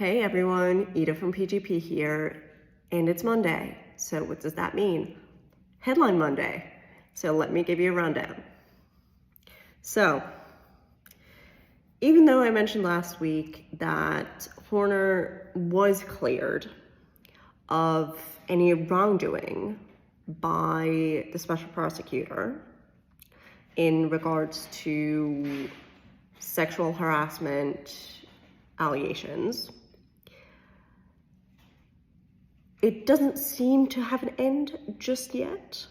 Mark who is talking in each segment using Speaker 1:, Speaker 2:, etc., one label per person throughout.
Speaker 1: Hey everyone, Ida from PGP here, and it's Monday. So what does that mean? Headline Monday. So let me give you a rundown. So, even though I mentioned last week that Horner was cleared of any wrongdoing by the special prosecutor in regards to sexual harassment allegations, it doesn't seem to have an end just yet,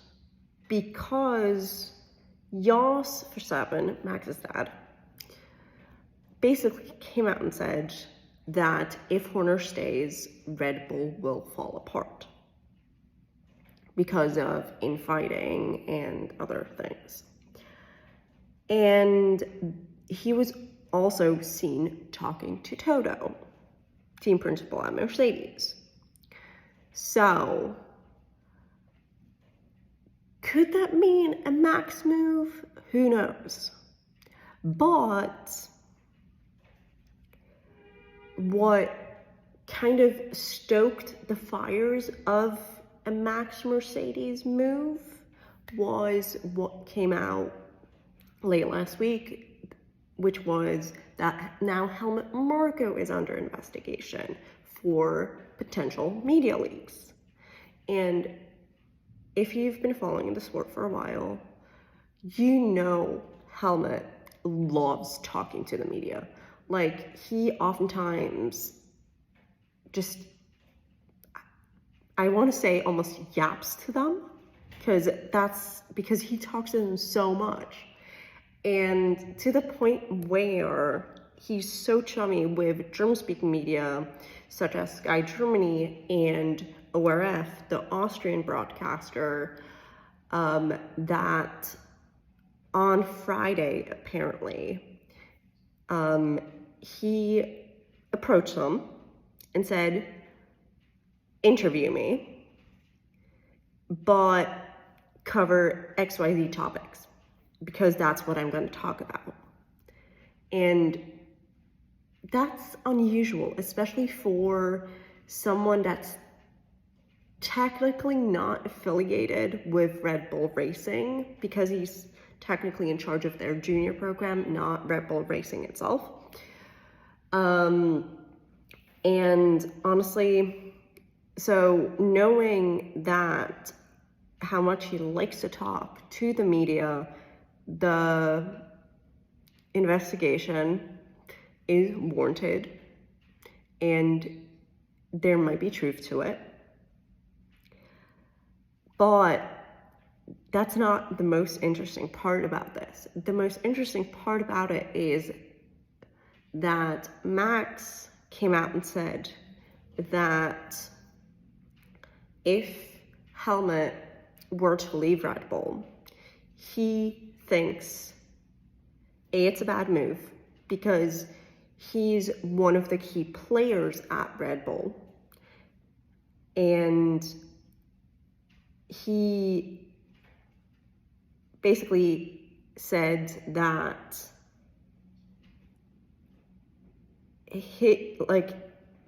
Speaker 1: because Jos Verstappen, Max's dad, basically came out and said that if Horner stays, Red Bull will fall apart because of infighting and other things. And he was also seen talking to Toto, team principal at Mercedes. So, could that mean a Max move? Who knows? But what kind of stoked the fires of a Max Mercedes move was what came out late last week, which was that now Helmut Marko is under investigation for potential media leaks. And if you've been following the sport for a while, you know Helmut loves talking to the media. Like, he oftentimes just, I want to say almost yaps to them, because he talks to them so much. And to the point where he's so chummy with German-speaking media, such as Sky Germany and ORF, the Austrian broadcaster, that on Friday, apparently, he approached them and said, interview me, but cover XYZ topics, because that's what I'm going to talk about. And that's unusual, especially for someone that's technically not affiliated with Red Bull Racing, because he's technically in charge of their junior program, not Red Bull Racing itself. And honestly, so knowing that how much he likes to talk to the media, the investigation is warranted, and there might be truth to it. But that's not the most interesting part about this. The most interesting part about it is that Max came out and said that if Helmut were to leave Red Bull, he thinks it's a bad move, because he's one of the key players at Red Bull, and he basically said that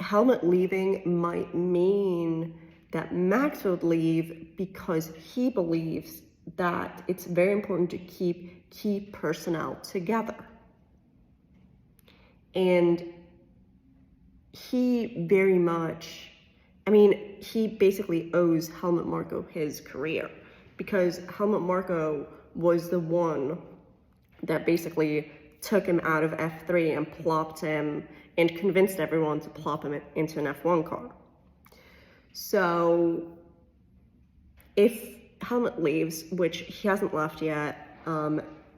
Speaker 1: Helmut leaving might mean that Max would leave, because he believes that it's very important to keep key personnel together. And he very much, he basically owes Helmut Marko his career, because Helmut Marko was the one that basically took him out of F3 and plopped him, and convinced everyone to plop him into an F1 car. So if Helmut leaves, which he hasn't left yet,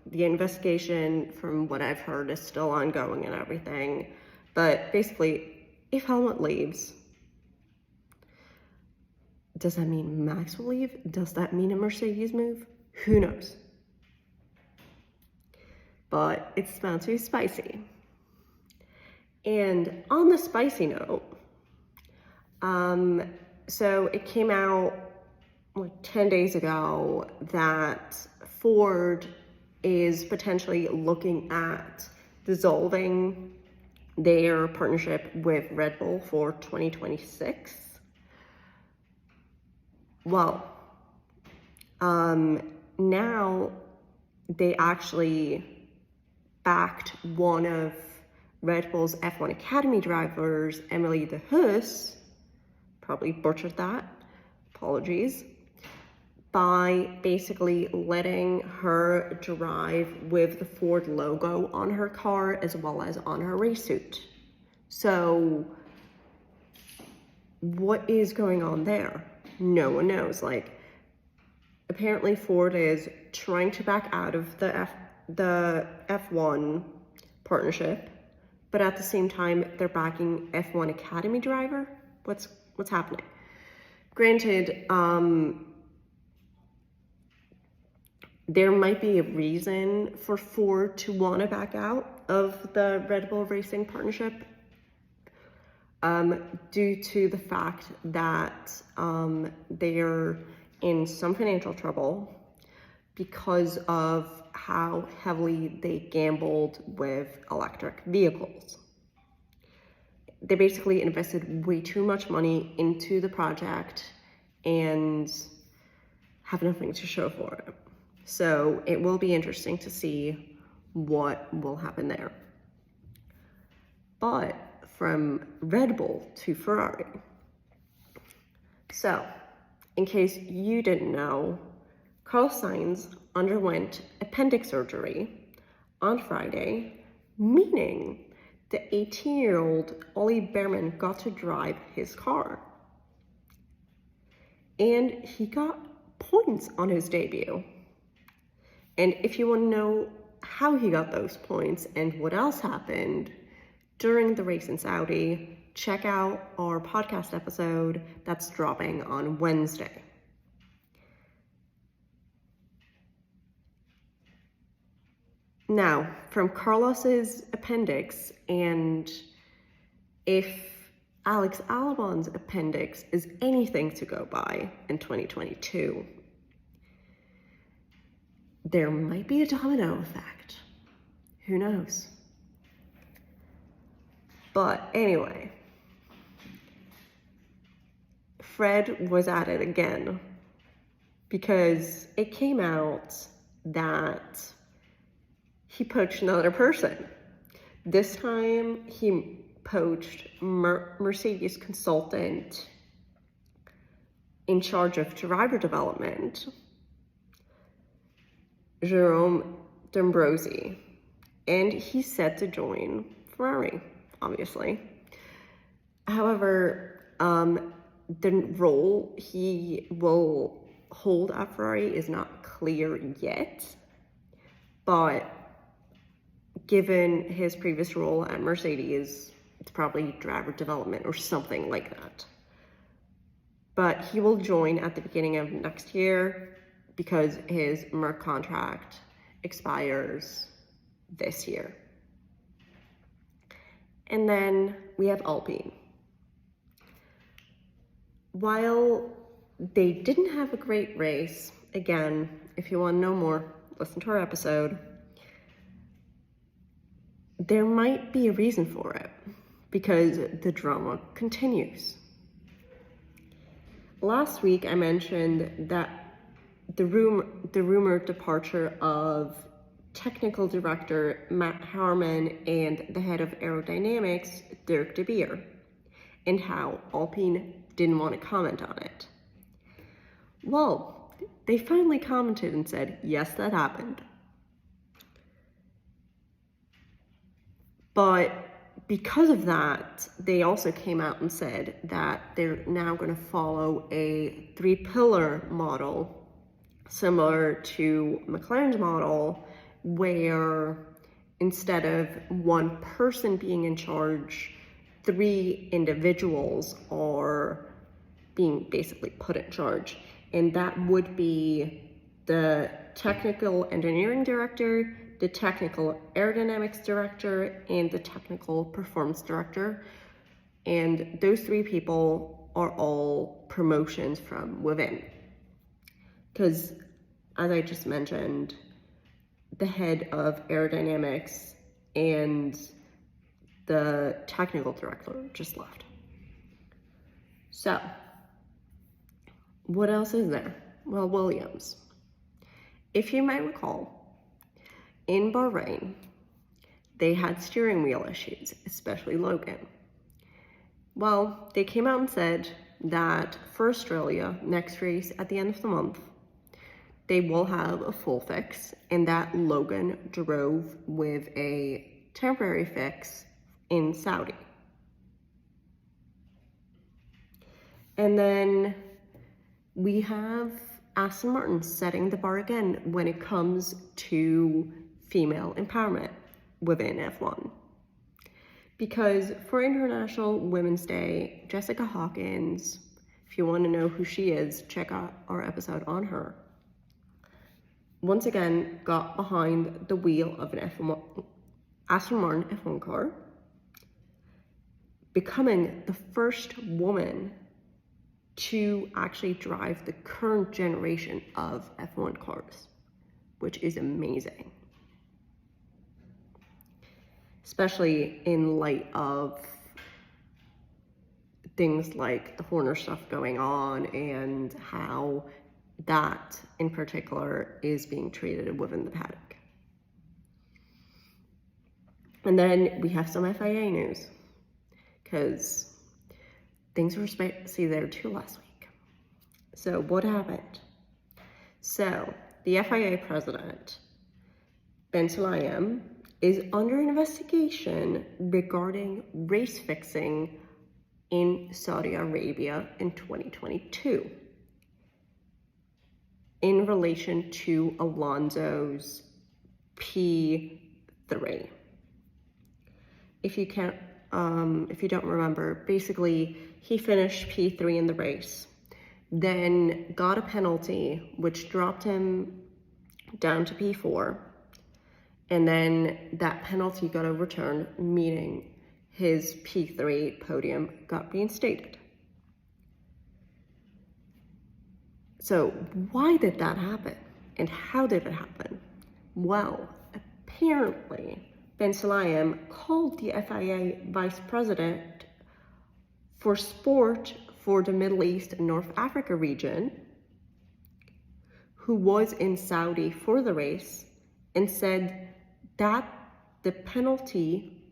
Speaker 1: the investigation, from what I've heard, is still ongoing and everything. But basically, if Helmut leaves, does that mean Max will leave? Does that mean a Mercedes move? Who knows? But it's about to be spicy. And on the spicy note, so it came out like 10 days ago that Ford is potentially looking at dissolving their partnership with Red Bull for 2026. Well, now they actually backed one of Red Bull's F1 Academy drivers, Emily de Heus, probably butchered that, apologies, by basically letting her drive with the Ford logo on her car as well as on her race suit. So what is going on there? No one knows. Like, apparently Ford is trying to back out of the F1 partnership, but at the same time they're backing F1 Academy driver. What's happening? Granted, there might be a reason for Ford to want to back out of the Red Bull Racing partnership, due to the fact that they're in some financial trouble because of how heavily they gambled with electric vehicles. They basically invested way too much money into the project and have nothing to show for it. So it will be interesting to see what will happen there. But from Red Bull to Ferrari. So, in case you didn't know, Carlos Sainz underwent appendix surgery on Friday, meaning the 18-year-old Ollie Behrman got to drive his car. And he got points on his debut. And if you want to know how he got those points and what else happened during the race in Saudi, check out our podcast episode that's dropping on Wednesday. Now, from Carlos's appendix, and if Alex Albon's appendix is anything to go by in 2022, there might be a domino effect. Who knows? But anyway, Fred was at it again because it came out that he poached another person. This time he poached Mercedes consultant in charge of driver development, Jerome D'Ambrosi, and he's set to join Ferrari, obviously. However, the role he will hold at Ferrari is not clear yet, but given his previous role at Mercedes, it's probably driver development or something like that. But he will join at the beginning of next year because his Merc contract expires this year. And then we have Alpine. While they didn't have a great race, again, if you want to know more, listen to our episode, there might be a reason for it because the drama continues. Last week I mentioned that the rumored departure of technical director Matt Harmon and the head of aerodynamics, Dirk de Beer, and how Alpine didn't want to comment on it. Well, they finally commented and said, yes, that happened. But because of that, they also came out and said that they're now going to follow a 3-pillar model, similar to McLaren's model, where instead of one person being in charge, 3 individuals are being basically put in charge. And that would be the technical engineering director, the technical aerodynamics director, and the technical performance director. And those 3 people are all promotions from within. Because, as I just mentioned, the head of aerodynamics and the technical director just left. So, what else is there? Well, Williams. If you might recall, in Bahrain, they had steering wheel issues, especially Logan. Well, they came out and said that for Australia, next race at the end of the month, they will have a full fix, and that Logan drove with a temporary fix in Saudi. And then we have Aston Martin setting the bar again when it comes to female empowerment within F1. Because for International Women's Day, Jessica Hawkins, if you want to know who she is, check out our episode on her, once again got behind the wheel of an Aston Martin F1 car, becoming the first woman to actually drive the current generation of F1 cars, which is amazing. Especially in light of things like the Horner stuff going on and how that in particular is being treated within the paddock. And then we have some FIA news, because things were spicy there too last week. So what happened? So the FIA president, Ben Sulayem, is under investigation regarding race fixing in Saudi Arabia in 2022 in relation to Alonso's P3. If you don't remember, basically he finished P3 in the race, then got a penalty which dropped him down to P4, and then that penalty got overturned, meaning his P3 podium got reinstated. So why did that happen? And how did it happen? Well, apparently Ben Sulayem called the FIA vice president for sport for the Middle East and North Africa region, who was in Saudi for the race, and said that the penalty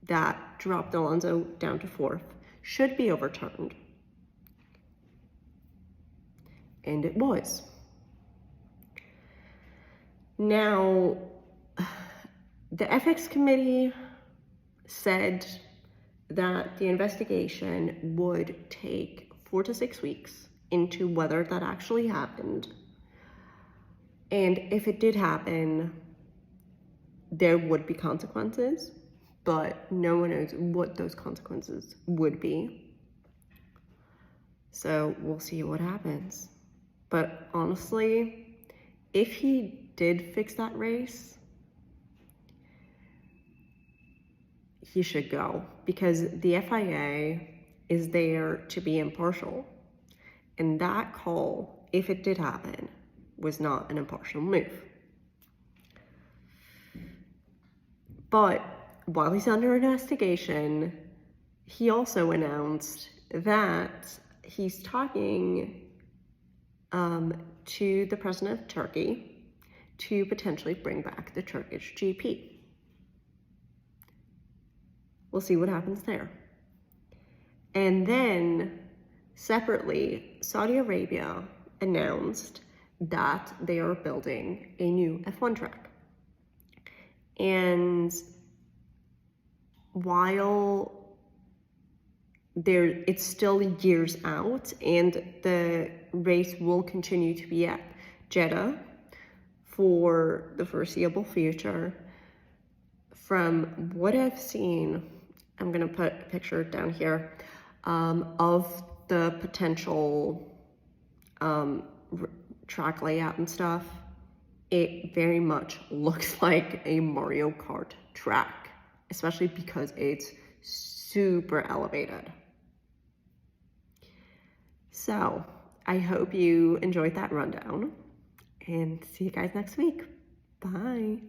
Speaker 1: that dropped Alonso down to 4th should be overturned. And it was. Now, the ethics committee said that the investigation would take 4 to 6 weeks into whether that actually happened. And if it did happen, there would be consequences, but no one knows what those consequences would be. So we'll see what happens. But honestly, if he did fix that race, he should go, because the FIA is there to be impartial. And that call, if it did happen, was not an impartial move. But while he's under investigation, he also announced that he's talking to the president of Turkey to potentially bring back the Turkish GP. We'll see what happens there. And then, separately, Saudi Arabia announced that they are building a new F1 track. And while it's still years out, and the race will continue to be at Jeddah for the foreseeable future, from what I've seen, I'm gonna put a picture down here, of the potential track layout and stuff. It very much looks like a Mario Kart track, especially because it's super elevated. So I hope you enjoyed that rundown, and see you guys next week. Bye.